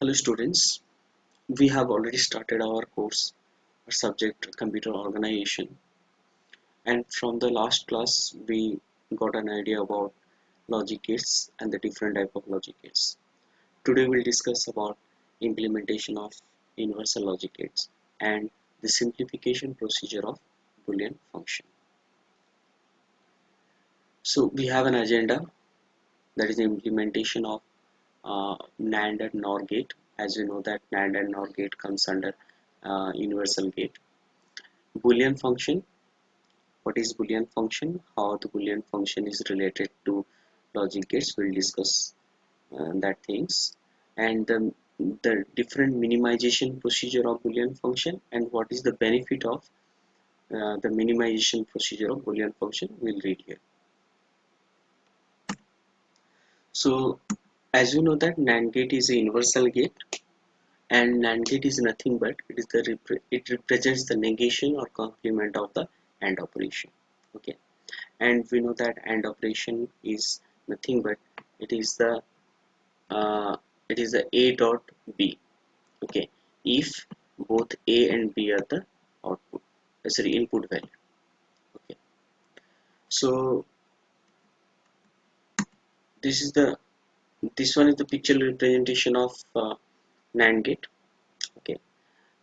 Hello students, we have already started our course, our subject computer organization, and from the last class we got an idea about logic gates and the different type of logic gates. Today we'll discuss about implementation of universal logic gates and the simplification procedure of Boolean function. So we have an agenda, that is the implementation of NAND and NOR gate. As you know that NAND and NOR gate comes under universal gate. Boolean function. What is Boolean function? How the Boolean function is related to logic gates? We'll discuss that things, and the different minimization procedure of Boolean function, and what is the benefit of the minimization procedure of Boolean function. We'll read here. So, as you know that NAND gate is a universal gate, and NAND gate is nothing but it represents the negation or complement of the AND operation. Okay, and we know that AND operation is nothing but it is the uh, A dot B. Okay, if both A and B are the output, sorry, input value. Okay, so this is the this one is the picture representation of NAND gate. Okay,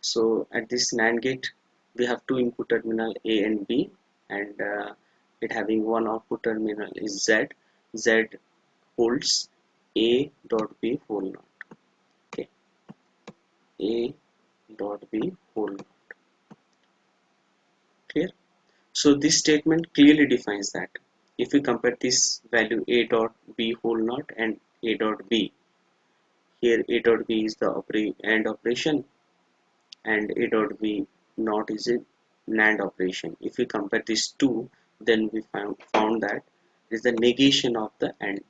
so at this NAND gate we have two input terminal A and B, and it having one output terminal is Z. Z holds A dot B whole not. Okay, A dot B whole not. Clear? So this statement clearly defines that if we compare this value A dot B whole not and A dot B, here A dot B is the AND operation and A dot B not is a NAND operation. If we compare these two, then we found that is the negation of the AND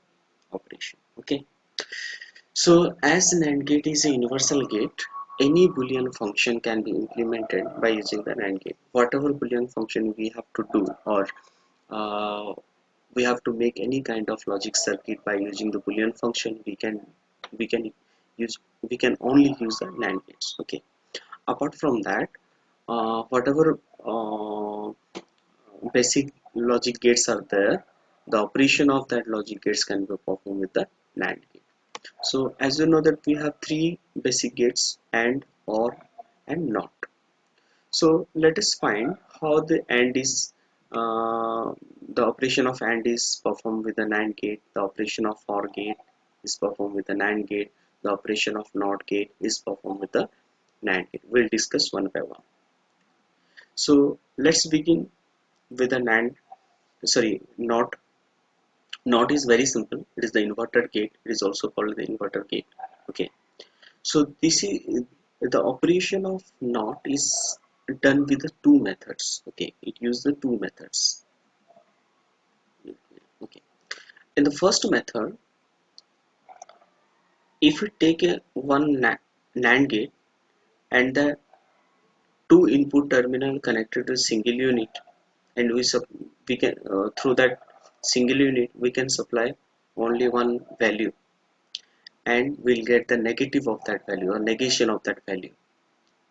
operation. Okay. So as an AND gate is a universal gate, any Boolean function can be implemented by using the AND gate. Whatever Boolean function we have to do, or uh, we have to make any kind of logic circuit by using the Boolean function, we can use we can only use the NAND gates. Okay. Apart from that, whatever basic logic gates are there, the operation of that logic gates can be performed with the NAND gate. So as you know that we have three basic gates: AND, OR, and NOT. So let us find how the AND is the operation of AND is performed with the NAND gate, the operation of OR gate is performed with the NAND gate, the operation of NOT gate is performed with the NAND gate. We'll discuss one by one. So let's begin with the NAND, sorry, NOT. NOT is very simple. It is the inverter gate. It is also called the inverter gate. Okay. So this is the operation of NOT is done with the two methods. Okay, it uses the two methods. Okay, in the first method, if we take a NAND gate and the two input terminal connected to a single unit, and we can through that single unit we can supply only one value, and we'll get the negative of that value or negation of that value.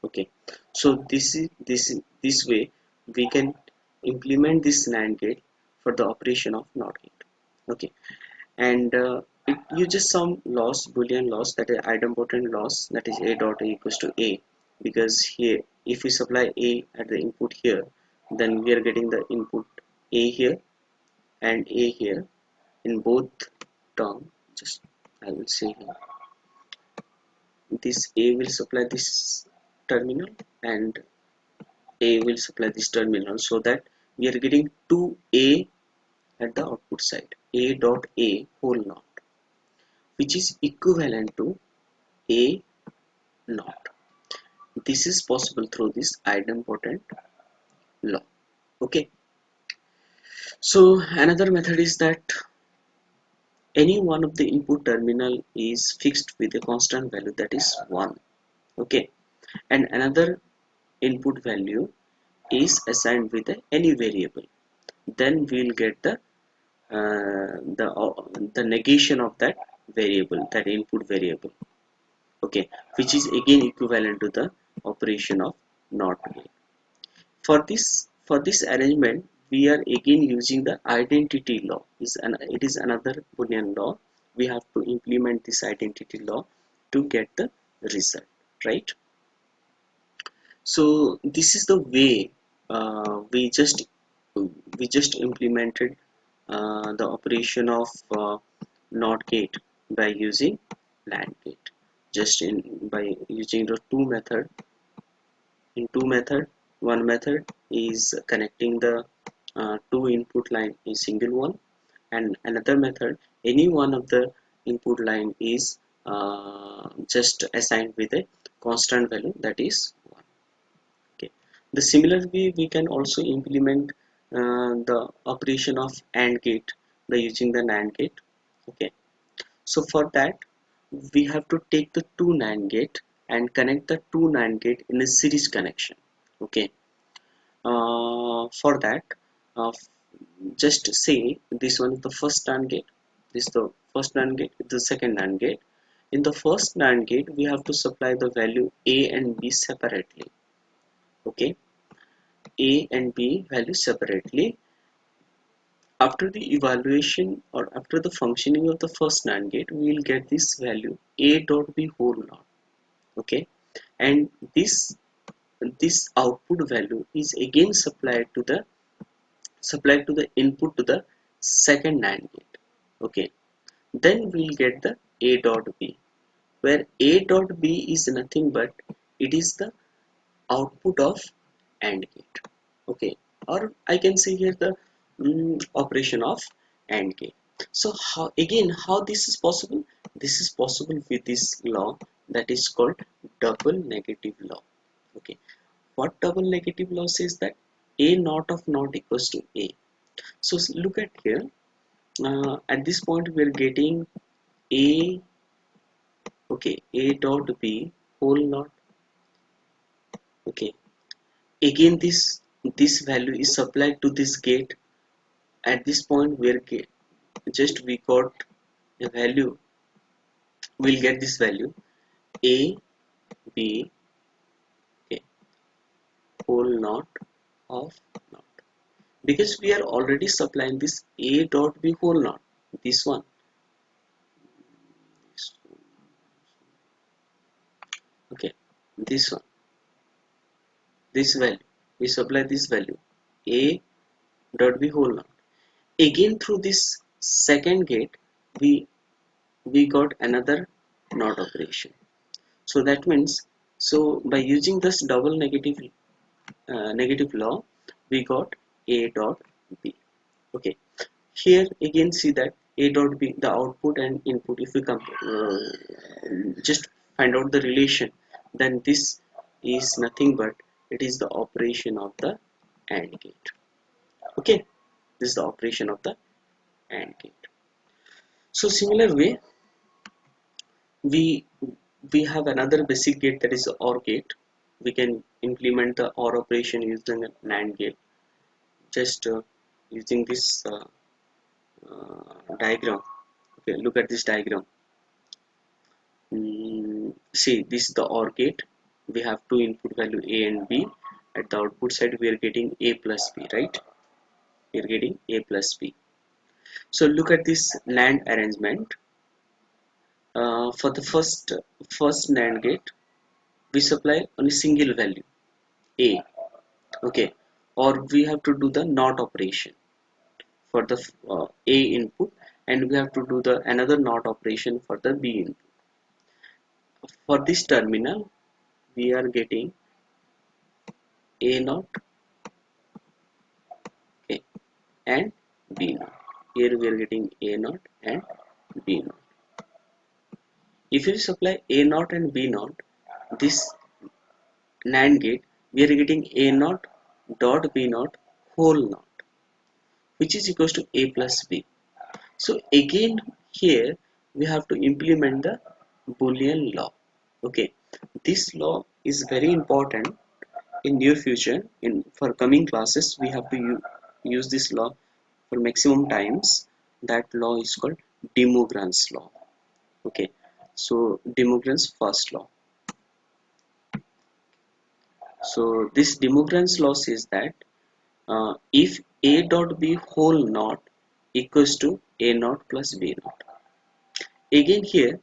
Okay, so this way we can implement this NAND gate for the operation of NOT gate. Okay, and it uses some loss, Boolean loss, that is idempotent loss, that is A dot A equals to A, because here if we supply A at the input here, then we are getting the input A here and A here in both term. Just I will say here, this A will supply this terminal and A will supply this terminal, so that we are getting 2A at the output side, A dot A whole not, which is equivalent to A not. This is possible through this idempotent law. Okay. So another method is that any one of the input terminal is fixed with a constant value, that is 1. Okay. And another input value is assigned with any variable. Then we'll get the negation of that variable, that input variable. okay, which is again equivalent to the operation of NOT gate. For this arrangement, we are again using the identity law. It is another Boolean law. We have to implement this identity law to get the result, right? So this is the way we just implemented the operation of NOT gate by using LAND gate. Just in by using the two method. One method is connecting the two input line in single one, and another method, any one of the input line is just assigned with a constant value, that is 1. Okay. The similar way we can also implement the operation of AND gate by using the NAND gate. Okay. So for that, we have to take the two NAND gate and connect the two NAND gate in a series connection. Okay. For that, uh, just say this one is the first NAND gate. This is the first NAND gate. The second NAND gate. In the first NAND gate, we have to supply the value A and B separately. Okay, A and B values separately. After the evaluation or after the functioning of the first NAND gate, we will get this value A dot B whole lot. Okay, and this output value is again supplied to the input to the second NAND gate. Okay, then we'll get the A dot B, where A dot B is nothing but it is the output of AND gate. Okay, or I can say here the operation of AND gate. So how this is possible? This is possible with this law that is called double negative law. Okay, what double negative law says that A naught of naught equals to A. So look at here. At this point, we are getting A. Okay, A dot B whole naught. Okay, again this value is supplied to this gate. At this point, we got a value. We'll get this value A B, okay, whole naught of naught, because we are already supplying this A dot B whole naught. This one. Okay, this one, this value, we supply this value A dot B whole naught. Again through this second gate, we got another NOT operation. So that means, so by using this double negative law, we got A dot B. Okay, here again see that A dot B, the output and input, if we just find out the relation, then this is nothing but it is the operation of the AND gate. Okay, this is the operation of the AND gate. So similar way, we we have another basic gate, that is the OR gate. We can implement the OR operation using a NAND gate. Just using this diagram. Okay, look at this diagram. See, this is the OR gate. We have two input value A and B. At the output side, we are getting A plus B, right? We are getting A plus B. So look at this NAND arrangement. For the first NAND gate, we supply only single value A. Okay, or we have to do the NOT operation for the A input, and we have to do the another NOT operation for the B input. For this terminal, we are getting A naught, okay, and B naught. Here we are getting A naught and B naught. If you supply A naught and B naught, this NAND gate, we are getting A naught dot B naught whole naught, which is equals to A plus B. So again here we have to implement the Boolean law. Okay, this law is very important in near future. In for coming classes, we have to use this law for maximum times. That law is called De Morgan's law. Okay, So De Morgan's first law. So this De Morgan's law says that if A dot B whole naught equals to A naught plus B naught. Again here,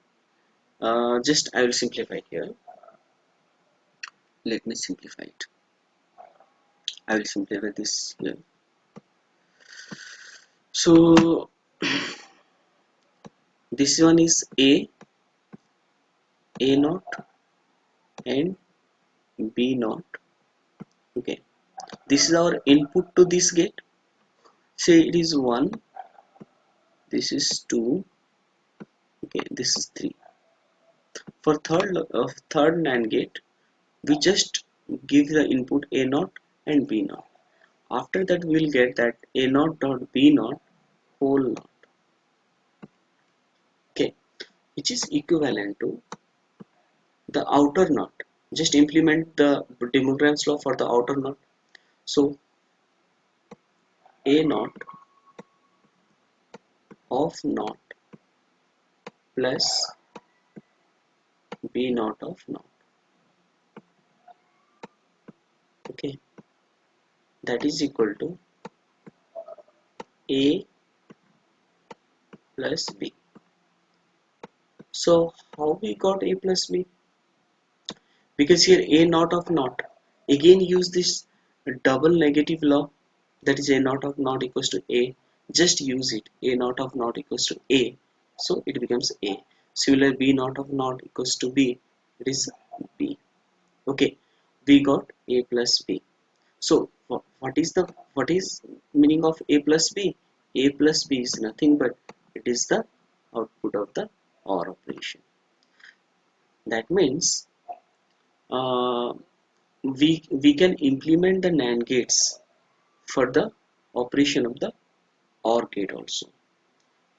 just I will simplify here. Let me simplify it. I will simplify this here. So this one is A naught and B naught. Okay, this is our input to this gate. Say it is 1, this is 2, okay, this is 3. For third NAND gate, we just give the input A naught and B naught. After that, we will get that A naught dot B naught whole naught, okay, which is equivalent to the outer knot. Just implement the De Morgan's law for the outer knot. So A naught of naught plus B naught of naught. Okay, that is equal to A plus B. So how we got A plus B? Because here A naught of naught. Again use this double negative law, that is A naught of naught equals to A. Just use it. A naught of naught equals to A. So it becomes A. Similar B naught of naught equals to B. It is B. Okay. We got A plus B. So what is meaning of A plus B? A plus B is nothing but it is the output of the OR operation. That means uh, we can implement the NAND gates for the operation of the OR gate also.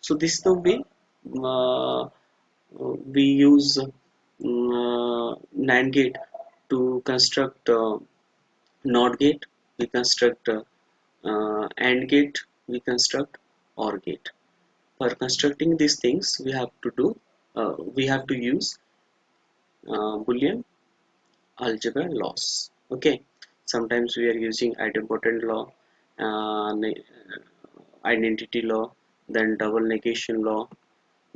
So this is the way uh, we use NAND gate to construct NOT gate, we construct AND gate, we construct OR gate. For constructing these things, we have to use Boolean algebra laws. Okay, sometimes we are using idempotent law, identity law, then double negation law,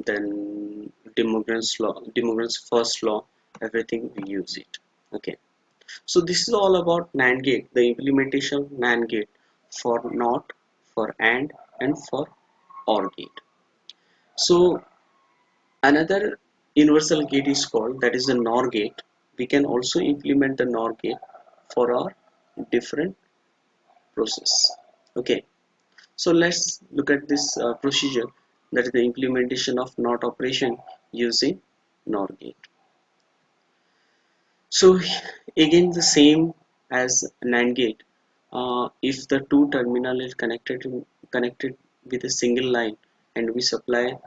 then De Morgan's first law, everything we use it. Okay, so this is all about NAND gate, the implementation of NAND gate for NOT, for and for OR gate. So another universal gate is called, that is the NOR gate. We can also implement the NOR gate for our different process. Okay, so let's look at this procedure, that is the implementation of NOT operation using NOR gate. So again the same as NAND gate. If the two terminal is connected with a single line and we supply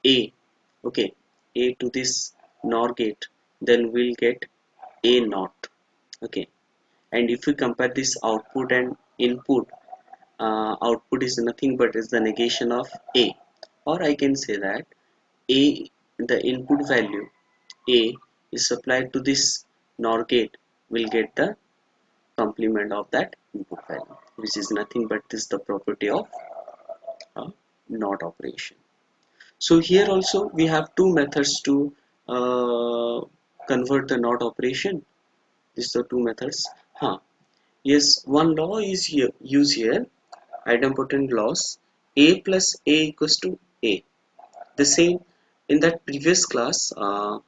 A, okay, A to this NOR gate, then we'll get A naught. Okay, and if we compare this output and input, output is nothing but is the negation of A, or I can say that A, the input value A is supplied to this NOR gate, will get the complement of that input value, which is nothing but this the property of NOT operation. So here also we have two methods to convert the NOT operation. These are two methods. Yes, one law is here used here, idempotent laws. A plus A equals to A. The same in that previous class, or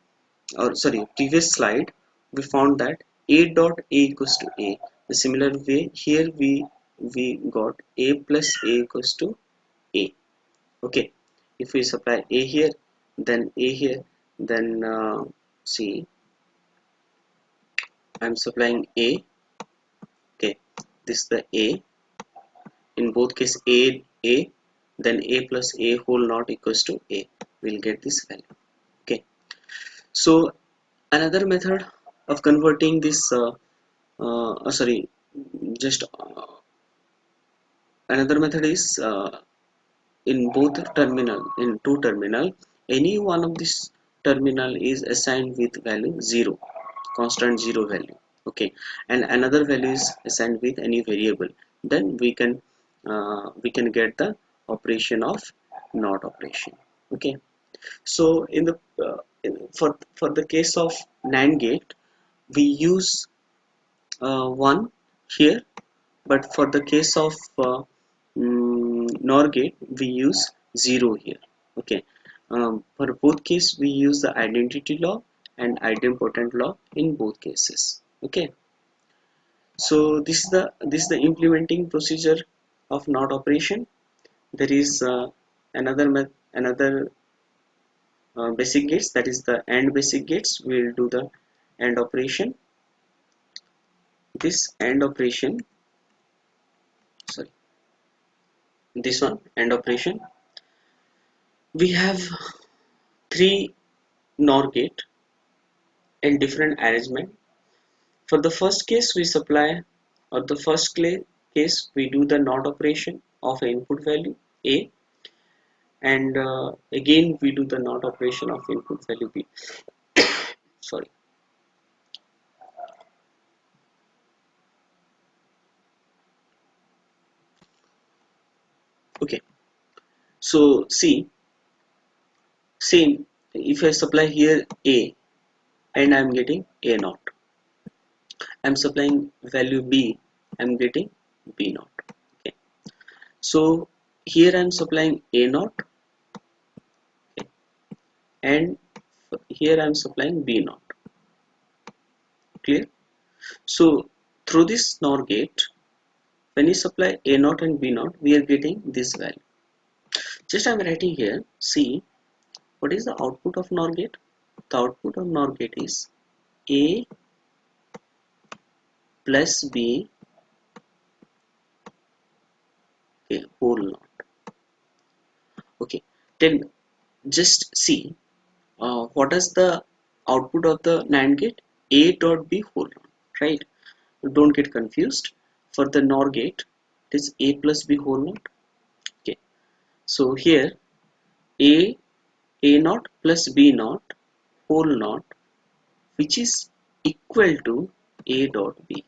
sorry, previous slide, we found that A dot A equals to A. The similar way here we got A plus A equals to A. Okay, if we supply A here, then A here, then see, I'm supplying A. Okay, this is the A. In both case A, then A plus A whole not equals to A. We'll get this value. Okay, so another method of converting this sorry, just another method is in both terminal, in two terminal, any one of these terminal is assigned with value 0, constant 0 value, okay, and another value is assigned with any variable, then we can get the operation of NOT operation, okay. So in the for the case of NAND gate, we use 1 here, but for the case of NOR gate, we use 0 here, okay. For both case, we use the identity law and idempotent law in both cases, okay. So this is the implementing procedure of NOT operation. There is another basic gates, that is the AND basic gates. We will do the AND operation. This AND operation, sorry, this one AND operation. We have 3 NOR gate in different arrangement. For the first case, we supply, or the first case, we do the NOT operation of input value A, and again we do the NOT operation of input value B. Sorry. Okay. So see, same. If I supply here A and I am getting A naught, I am supplying value B, I am getting B naught. Okay. So here I am supplying A naught, okay, and here I am supplying B naught. Clear? So through this NOR gate, when you supply A naught and B naught, we are getting this value. Just I am writing here. See, what is the output of NOR gate? The output of NOR gate is A plus B, okay, whole naught. Okay, then just see what is the output of the NAND gate? A dot B whole naught, right? Don't get confused. For the NOR gate, it is A plus B whole naught. Okay, so here A naught plus B naught whole naught, which is equal to A dot B,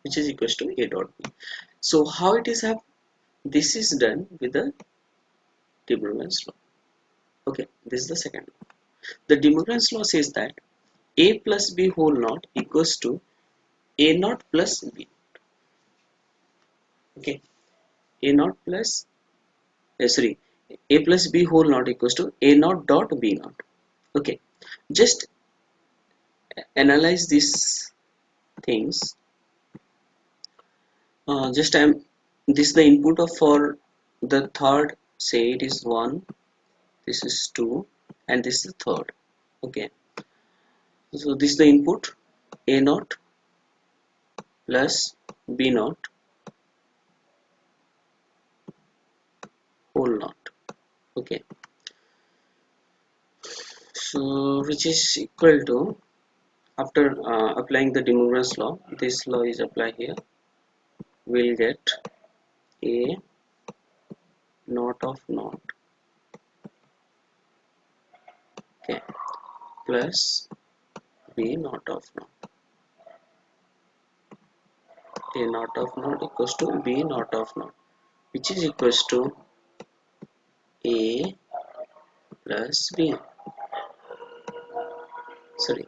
which is equals to A dot B. So how it is happening? This is done with the De Morgan's law. Okay, this is the second law. The De Morgan's law says that A plus B whole naught equals to A naught plus B. Okay, A naught plus sorry, A plus B whole naught equals to A naught dot B naught. Okay, just analyze these things. Just this is the input of for the third. Say it is 1, this is 2, and this is the third. Okay, so this is the input A naught plus B naught whole naught. Okay, so which is equal to, after applying the De Morgan's law, this law is applied here, we'll get A naught of naught, okay, plus B naught of naught. A naught of naught equals to B naught of naught, which is equals to A plus B. Sorry,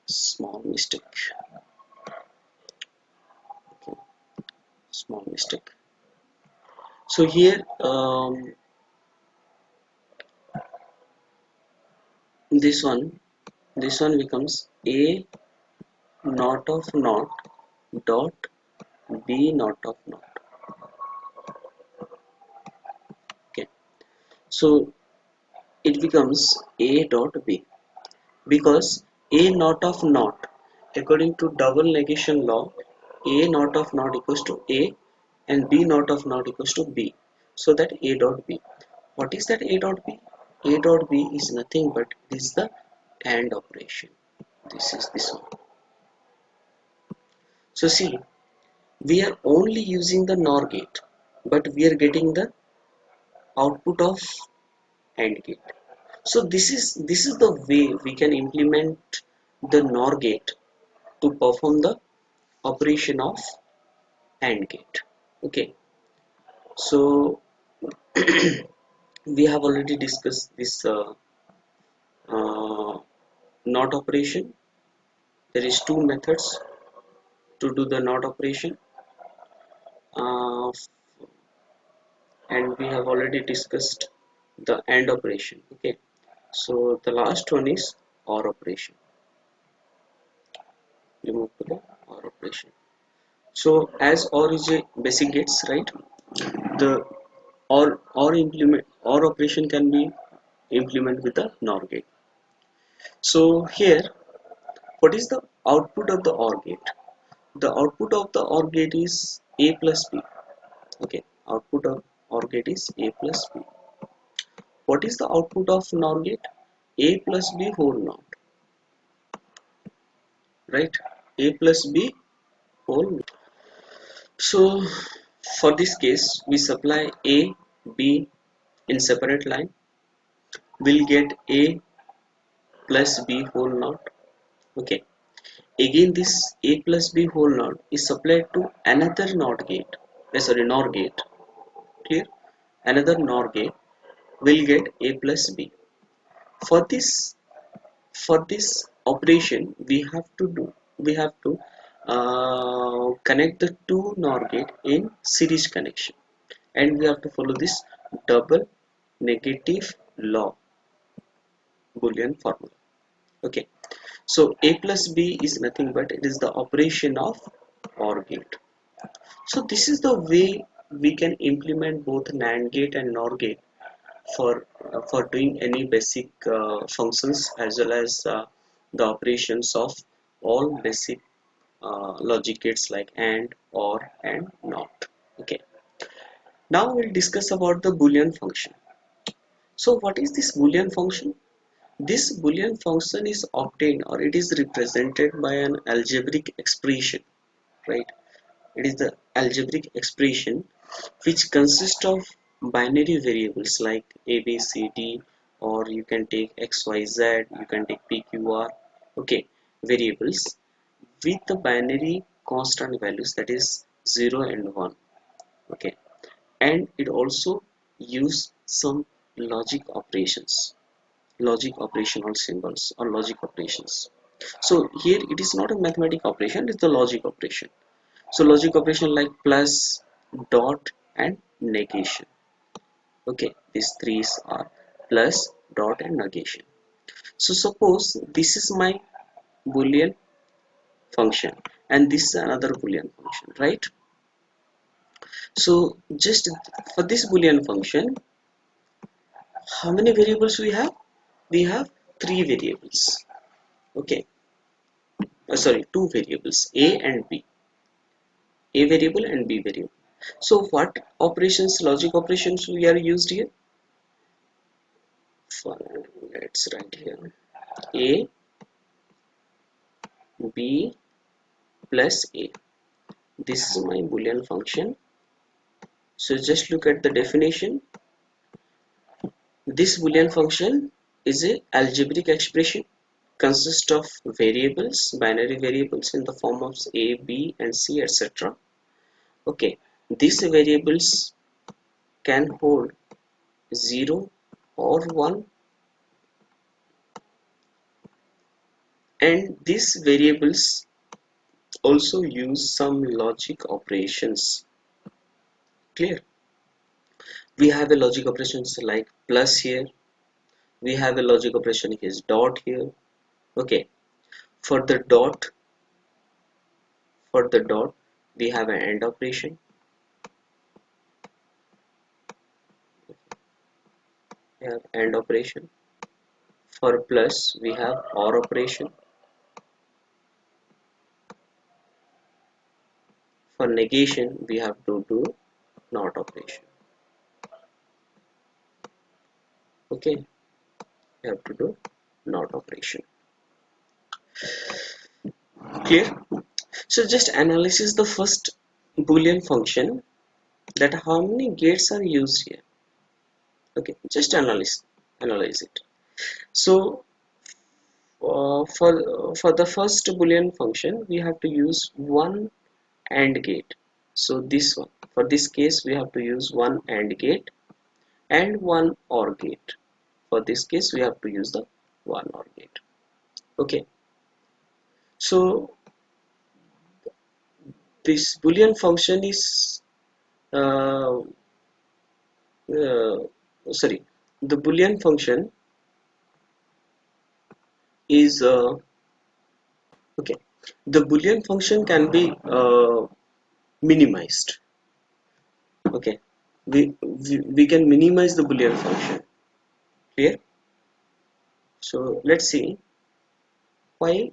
small mistake. Okay, small mistake. So here this one becomes A naught of naught dot B naught of naught. Okay, so it becomes A dot B, because A naught of naught, according to double negation law, A naught of naught equals to A and B naught of naught equals to B. So that A dot B. What is that A dot B? A dot B is nothing but this is the AND operation. This is this one. So see, we are only using the NOR gate, but we are getting the output of AND gate. So this is the way we can implement the NOR gate to perform the operation of AND gate. Okay, so we have already discussed this uh, NOT operation. There is two methods to do the NOT operation, uh, and we have already discussed the AND operation. Okay, so the last one is OR operation. You move to the OR operation. So as OR is a basic gates, right? The OR operation can be implemented with the NOR gate. So here, what is the output of the OR gate? The output of the OR gate is A plus B. Okay, output of OR gate is A plus B. What is the output of NOR gate? A plus B whole NOT, right? A plus B whole NOT. So for this case, we supply A, B in separate line. We'll get A plus B whole NOT. Okay. Again, this A plus B whole NOT is supplied to another NOT gate. NOR gate. Clear? Another NOR gate will get A plus B. For this operation, we have to connect the two NOR gate in series connection, and we have to follow this double negative law Boolean formula. Okay, so A plus B is nothing but it is the operation of OR gate. So this is the way we can implement both NAND gate and NOR gate for doing any basic functions, as well as the operations of all basic logic gates like AND, OR, and NOT. Okay. Now we'll discuss about the Boolean function. So what is this Boolean function? This Boolean function is obtained, or it is represented by an algebraic expression, right? It is the algebraic expression which consists of binary variables like A, B, C, D, or you can take X, Y, Z, you can take P, Q, R, okay, variables with the binary constant values, that is 0 and 1, okay, and it also use some logic operations, logic operational symbols or logic operations. So here it is not a mathematical operation, it's the logic operation. So logic operation like plus, dot, and negation. Okay, these three are plus, dot, and negation. So suppose this is my Boolean function and this is another Boolean function, right? So just for this Boolean function, how many variables we have? We have three variables. Okay, sorry, two variables, A and B. A variable and B variable. So what operations, logic operations we are used here? Let's write here A, B plus A. This is my Boolean function. So just look at the definition. This Boolean function is a algebraic expression, consists of variables, binary variables in the form of A, B, and C, etc. Okay, these variables can hold 0 or 1, and these variables also use some logic operations. Clear? We have a logic operations like plus here, we have a logic operation is dot here. Okay, for the dot we have an AND operation, we have AND operation. For plus we have OR operation. For negation we have to do NOT operation. Okay, we have to do NOT operation. Clear? So just analysis the first Boolean function, that how many gates are used here. Okay, just analyze it. So for the first boolean function we have to use one AND gate. So this one, for this case we have to use one AND gate and one OR gate. For this case we have to use the one OR gate. Okay, so this boolean function is uh, uh, sorry, the boolean function is okay, the boolean function can be minimized. Okay, we can minimize the boolean function. Clear? So let's see why,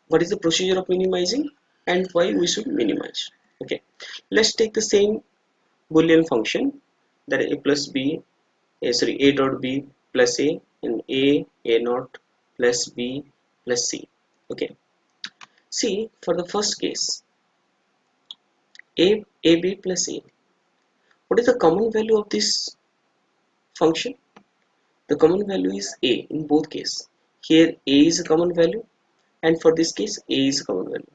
what is the procedure of minimizing and why we should minimize. Okay, let's take the same boolean function, that a plus b, sorry, a dot b plus a, and a naught plus b plus c. Okay, see, for the first case, ab plus a, what is the common value of this function? The common value is a in both cases. Here a is a common value, and for this case a is a common value.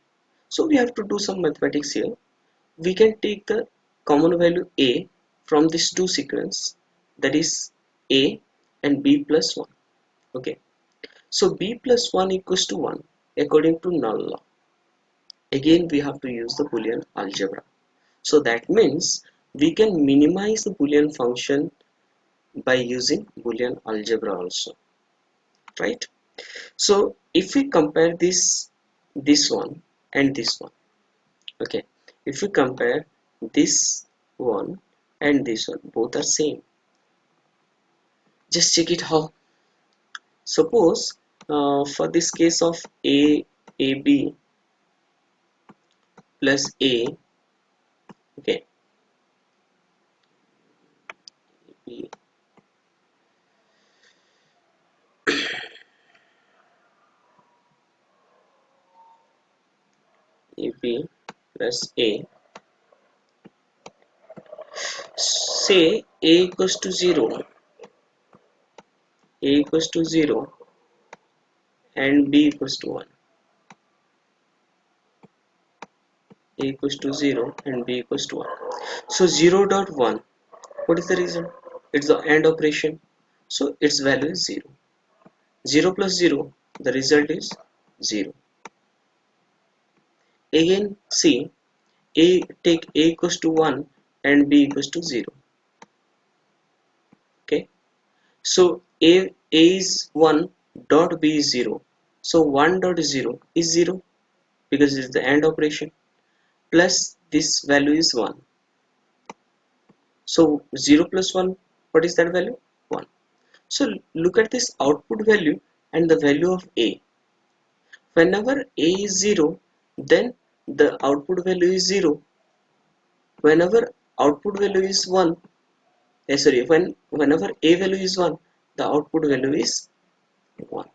So we have to do some mathematics here. We can take the common value a from these two sequence, that is a and b plus 1. Okay, so b plus 1 equals to 1 according to null law. Again we have to use the Boolean algebra. So that means we can minimize the Boolean function by using Boolean algebra also, right? So if we compare this one and this one, okay, if we compare this one and this one, both are same. Just check it how. Suppose for this case of ab plus a, okay, b, ab plus a, say a equals to 0, a equals to 0 and b equals to 1, a equals to 0 and b equals to 1. So 0 dot 1, what is the reason? It's the AND operation, so its value is 0. 0 plus 0, the result is 0. Again see, a, take a equals to 1 and b equals to 0. Okay, so a is 1 dot b is 0, so 1 dot 0 is 0 because it is the AND operation, plus this value is 1. So 0 plus 1, what is that value? 1. So look at this output value and the value of a. Whenever a is 0, then the output value is 0. Whenever output value is 1, sorry, whenever a value is 1, the output value is 1.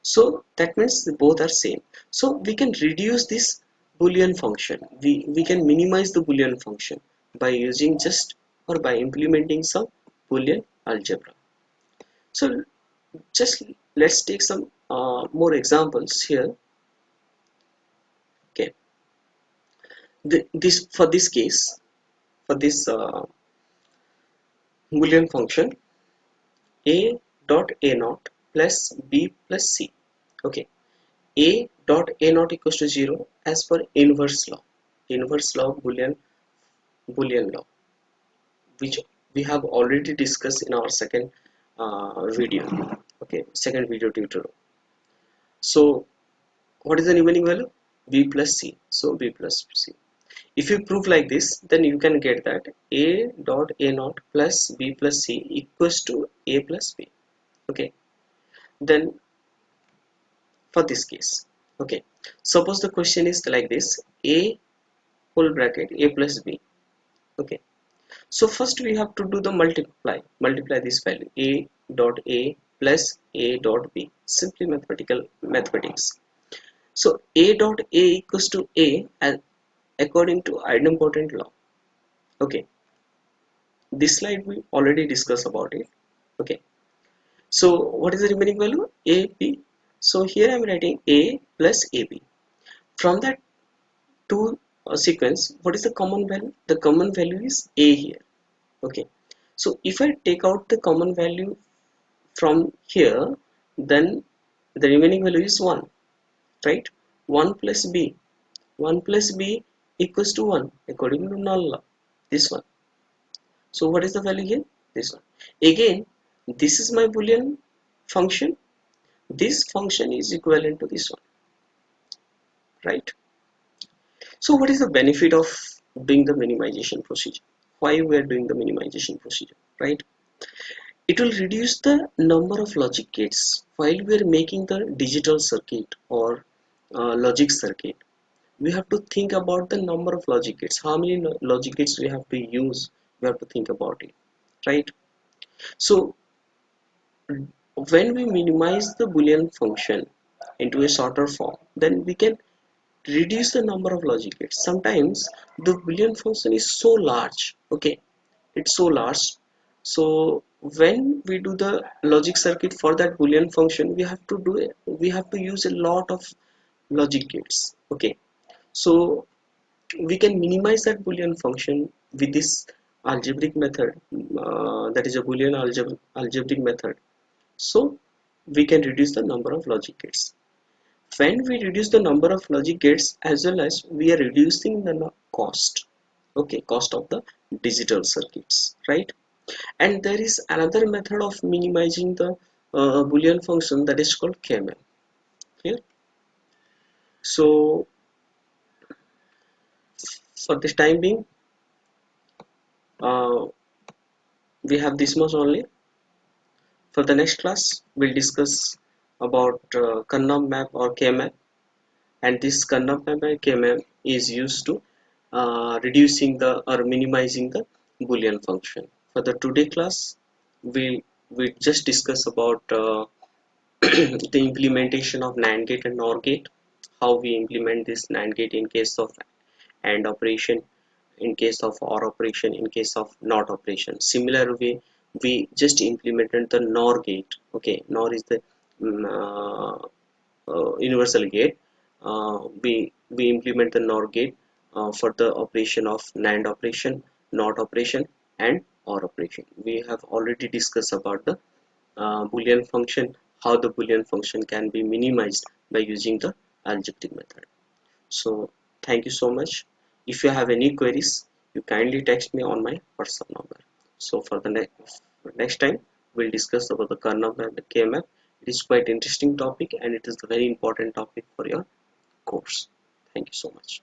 So that means both are same. So we can reduce this Boolean function, we can minimize the Boolean function by using just, or by implementing some Boolean algebra. So just let's take some more examples here. Okay, this, for this case, for this Boolean function, a dot a naught plus b plus c. Okay, a dot a naught equals to 0 as per inverse law, inverse law of Boolean law, which we have already discussed in our second video. Okay, second video tutorial. So what is the remaining value? B plus c. So b plus c. If you prove like this, then you can get that a dot a naught plus b plus c equals to a plus b. Okay, then for this case, okay, suppose the question is like this, a whole bracket a plus b. Okay, so first we have to do the multiply this value, a dot a plus a dot b, simply mathematics. So a dot a equals to a, and according to idempotent law. Okay, This slide we already discussed about it. Okay, so what is the remaining value? A, B. So here I am writing A plus AB. From that two sequence, what is the common value? The common value is A here. Okay, so if I take out the common value from here, then the remaining value is 1, right? 1 plus B. 1 plus B equals to 1 according to null law. This one. So what is the value here? This one. Again, this is my Boolean function. This function is equivalent to this one, right? So what is the benefit of doing the minimization procedure? Why we are doing the minimization procedure, right? It will reduce the number of logic gates while we are making the digital circuit or logic circuit. We have to think about the number of logic gates. How many logic gates we have to use? We have to think about it, right? So when we minimize the Boolean function into a shorter form, then we can reduce the number of logic gates. Sometimes the Boolean function is so large, okay, it's so large. So when we do the logic circuit for that Boolean function, we have to use a lot of logic gates. Okay, so we can minimize that Boolean function with this algebraic method, that is a Boolean algebraic method. So we can reduce the number of logic gates. When we reduce the number of logic gates, as well as we are reducing the cost, okay, cost of the digital circuits, right? And there is another method of minimizing the Boolean function, that is called KML here. So for this time being, uh, we have this much only. For the next class, we'll discuss about Carnot map or KML, and this Carnot map and KML is used to reducing the or minimizing the Boolean function. For the today class, we just discuss about the implementation of NAND gate and NOR gate, how we implement this NAND gate in case of AND operation, in case of OR operation, in case of NOT operation. Similar way, we just implemented the NOR gate. Okay, NOR is the universal gate. We implement the NOR gate for the operation of NAND operation, NOT operation, and OR operation. We have already discussed about the Boolean function, how the Boolean function can be minimized by using the algebraic method. So thank you so much. If you have any queries, you kindly text me on my WhatsApp number. So for the next time, we'll discuss about the kernel map, the KMap. It is quite interesting topic, and it is a very important topic for your course. Thank you so much.